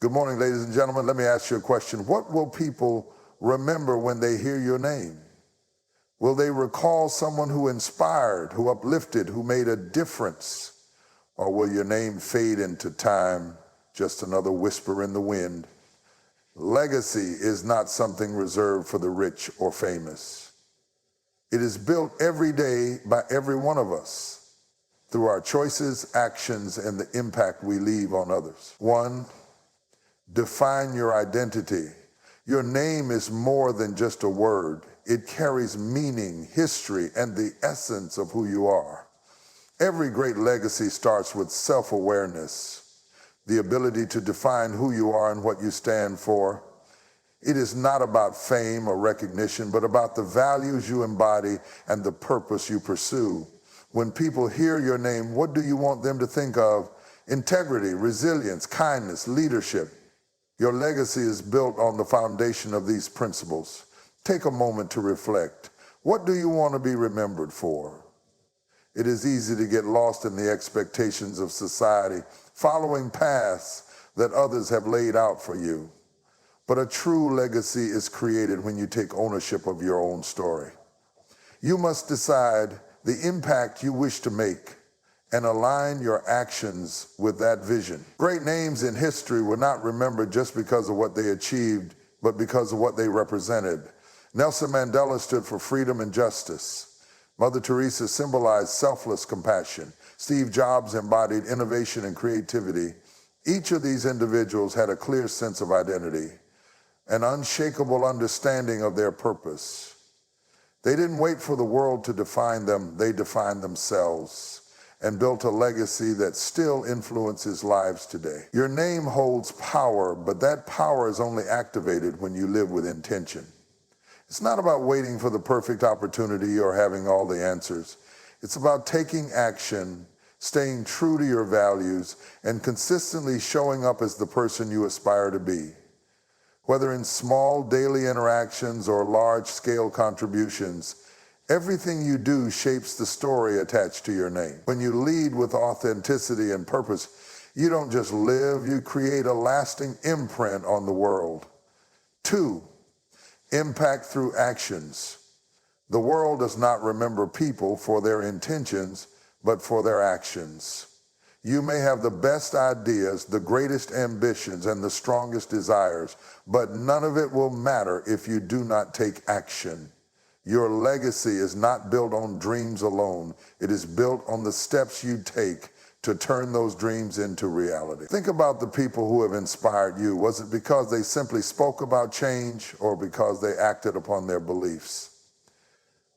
Good morning, ladies and gentlemen. Let me ask you a question. What will people remember when they hear your name? Will they recall someone who inspired, who uplifted, who made a difference? Or will your name fade into time, just another whisper in the wind? Legacy is not something reserved for the rich or famous. It is built every day by every one of us through our choices, actions, and the impact we leave on others. One, define your identity. Your name is more than just a word. It carries meaning, history, and the essence of who you are. Every great legacy starts with self-awareness, the ability to define who you are and what you stand for. It is not about fame or recognition, but about the values you embody and the purpose you pursue. When people hear your name, what do you want them to think of? Integrity, resilience, kindness, leadership. Your legacy is built on the foundation of these principles. Take a moment to reflect. What do you want to be remembered for? It is easy to get lost in the expectations of society, following paths that others have laid out for you. But a true legacy is created when you take ownership of your own story. You must decide the impact you wish to make and align your actions with that vision. Great names in history were not remembered just because of what they achieved, but because of what they represented. Nelson Mandela stood for freedom and justice. Mother Teresa symbolized selfless compassion. Steve Jobs embodied innovation and creativity. Each of these individuals had a clear sense of identity, an unshakable understanding of their purpose. They didn't wait for the world to define them, they defined themselves and built a legacy that still influences lives today. Your name holds power, but that power is only activated when you live with intention. It's not about waiting for the perfect opportunity or having all the answers. It's about taking action, staying true to your values, and consistently showing up as the person you aspire to be. Whether in small daily interactions or large-scale contributions, everything you do shapes the story attached to your name. When you lead with authenticity and purpose, you don't just live, you create a lasting imprint on the world. Two, impact through actions. The world does not remember people for their intentions, but for their actions. You may have the best ideas, the greatest ambitions, and the strongest desires, but none of it will matter if you do not take action. Your legacy is not built on dreams alone. It is built on the steps you take to turn those dreams into reality. Think about the people who have inspired you. Was it because they simply spoke about change or because they acted upon their beliefs?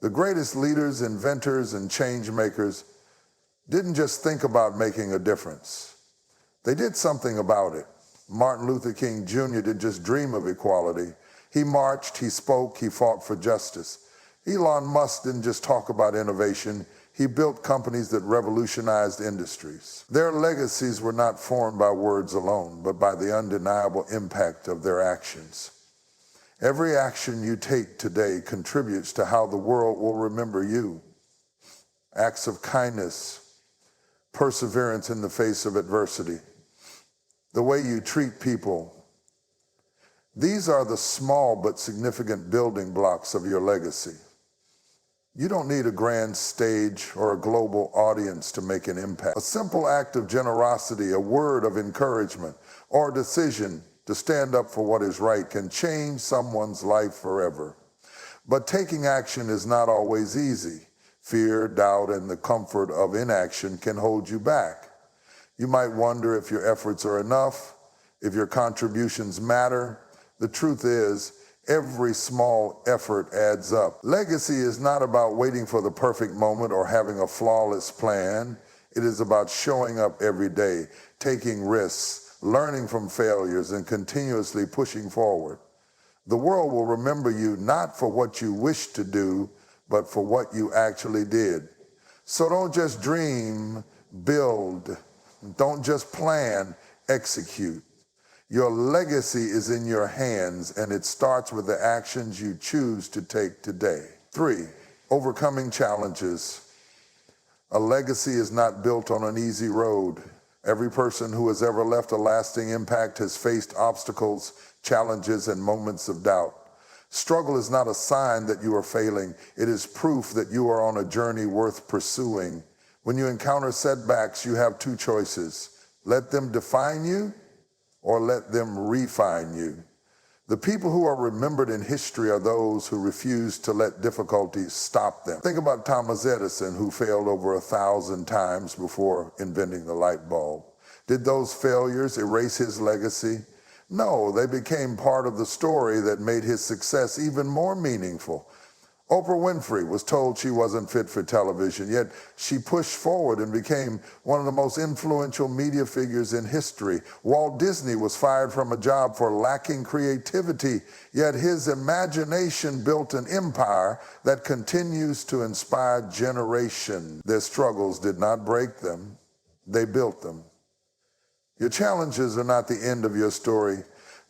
The greatest leaders, inventors, and change makers didn't just think about making a difference. They did something about it. Martin Luther King Jr. didn't just dream of equality. He marched, he spoke, he fought for justice. Elon Musk didn't just talk about innovation. He built companies that revolutionized industries. Their legacies were not formed by words alone, but by the undeniable impact of their actions. Every action you take today contributes to how the world will remember you. Acts of kindness, perseverance in the face of adversity, the way you treat people. These are the small but significant building blocks of your legacy. You don't need a grand stage or a global audience to make an impact. A simple act of generosity, a word of encouragement, or a decision to stand up for what is right can change someone's life forever. But taking action is not always easy. Fear, doubt, and the comfort of inaction can hold you back. You might wonder if your efforts are enough, if your contributions matter. The truth is, every small effort adds up. Legacy is not about waiting for the perfect moment or having a flawless plan. It is about showing up every day, taking risks, learning from failures, and continuously pushing forward. The world will remember you not for what you wish to do, but for what you actually did. So don't just dream, build. Don't just plan, execute. Your legacy is in your hands, and it starts with the actions you choose to take today. 3, overcoming challenges. A legacy is not built on an easy road. Every person who has ever left a lasting impact has faced obstacles, challenges, and moments of doubt. Struggle is not a sign that you are failing. It is proof that you are on a journey worth pursuing. When you encounter setbacks, you have two choices. Let them define you or let them refine you. The people who are remembered in history are those who refuse to let difficulties stop them. Think about Thomas Edison, who failed over 1,000 times before inventing the light bulb. Did those failures erase his legacy? No, they became part of the story that made his success even more meaningful. Oprah Winfrey was told she wasn't fit for television, yet she pushed forward and became one of the most influential media figures in history. Walt Disney was fired from a job for lacking creativity, yet his imagination built an empire that continues to inspire generations. Their struggles did not break them, they built them. Your challenges are not the end of your story.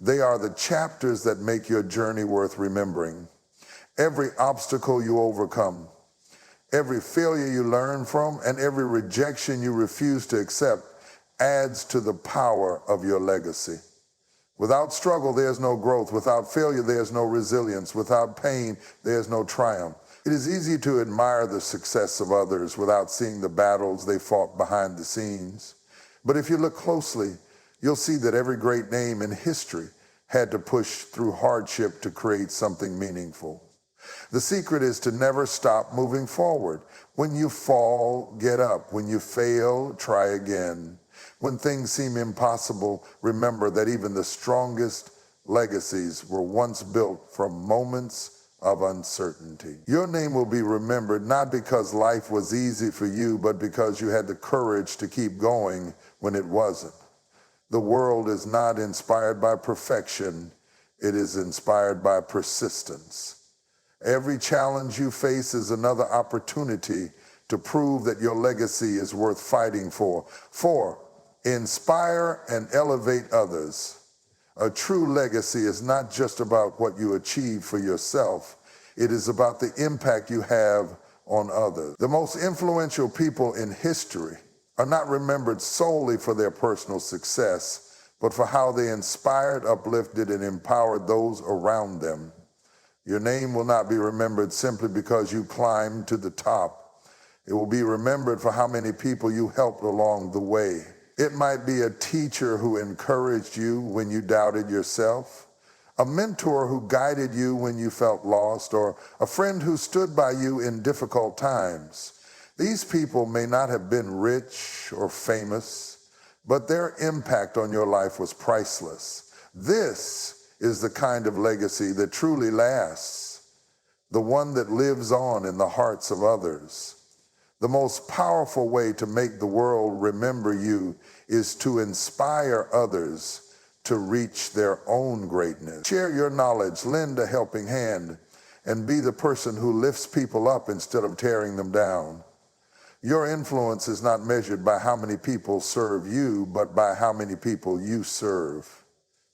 They are the chapters that make your journey worth remembering. Every obstacle you overcome, every failure you learn from, and every rejection you refuse to accept adds to the power of your legacy. Without struggle, there's no growth. Without failure, there's no resilience. Without pain, there's no triumph. It is easy to admire the success of others without seeing the battles they fought behind the scenes. But if you look closely, you'll see that every great name in history had to push through hardship to create something meaningful. The secret is to never stop moving forward. When you fall, get up. When you fail, try again. When things seem impossible, remember that even the strongest legacies were once built from moments of uncertainty. Your name will be remembered not because life was easy for you, but because you had the courage to keep going when it wasn't. The world is not inspired by perfection. It is inspired by persistence. Every challenge you face is another opportunity to prove that your legacy is worth fighting for. 4, inspire and elevate others. A true legacy is not just about what you achieve for yourself. It is about the impact you have on others. The most influential people in history are not remembered solely for their personal success, but for how they inspired, uplifted, and empowered those around them. Your name will not be remembered simply because you climbed to the top. It will be remembered for how many people you helped along the way. It might be a teacher who encouraged you when you doubted yourself, a mentor who guided you when you felt lost, or a friend who stood by you in difficult times. These people may not have been rich or famous, but their impact on your life was priceless. This is the kind of legacy that truly lasts, the one that lives on in the hearts of others. The most powerful way to make the world remember you is to inspire others to reach their own greatness. Share your knowledge, lend a helping hand, and be the person who lifts people up instead of tearing them down. Your influence is not measured by how many people serve you, but by how many people you serve.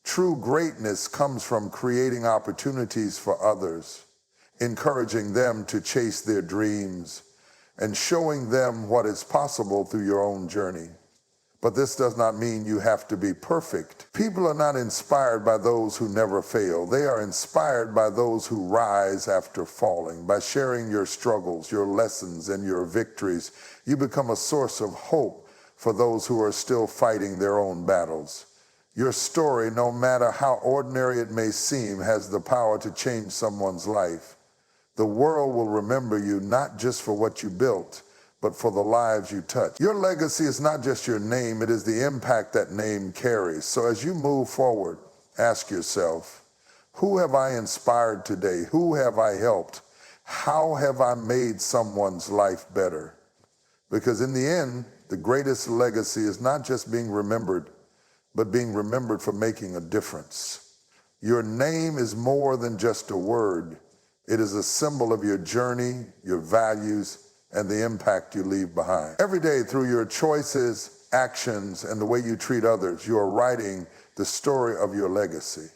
True greatness comes from creating opportunities for others, encouraging them to chase their dreams, and showing them what is possible through your own journey. But this does not mean you have to be perfect. People are not inspired by those who never fail. They are inspired by those who rise after falling. By sharing your struggles, your lessons, and your victories, you become a source of hope for those who are still fighting their own battles. Your story, no matter how ordinary it may seem, has the power to change someone's life. The world will remember you not just for what you built, but for the lives you touch. Your legacy is not just your name, it is the impact that name carries. So as you move forward, ask yourself, who have I inspired today? Who have I helped? How have I made someone's life better? Because in the end, the greatest legacy is not just being remembered, but being remembered for making a difference. Your name is more than just a word. It is a symbol of your journey, your values, and the impact you leave behind. Every day, through your choices, actions, and the way you treat others, you are writing the story of your legacy.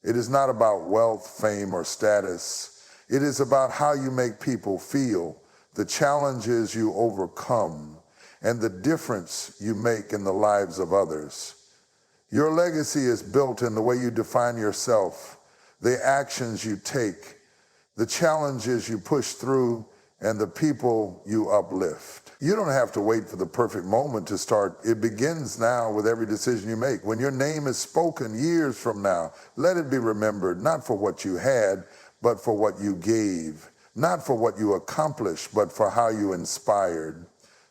It is not about wealth, fame, or status. It is about how you make people feel, the challenges you overcome, and the difference you make in the lives of others. Your legacy is built in the way you define yourself, the actions you take, the challenges you push through, and the people you uplift. You don't have to wait for the perfect moment to start. It begins now with every decision you make. When your name is spoken years from now, let it be remembered, not for what you had, but for what you gave. Not for what you accomplished, but for how you inspired.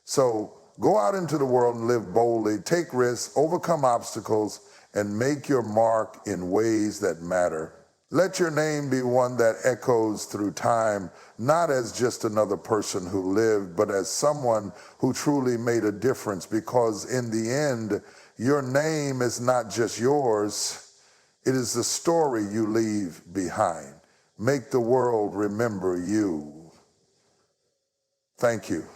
So go out into the world and live boldly, take risks, overcome obstacles, and make your mark in ways that matter. Let your name be one that echoes through time, not as just another person who lived, but as someone who truly made a difference, because in the end, your name is not just yours, it is the story you leave behind. Make the world remember you. Thank you.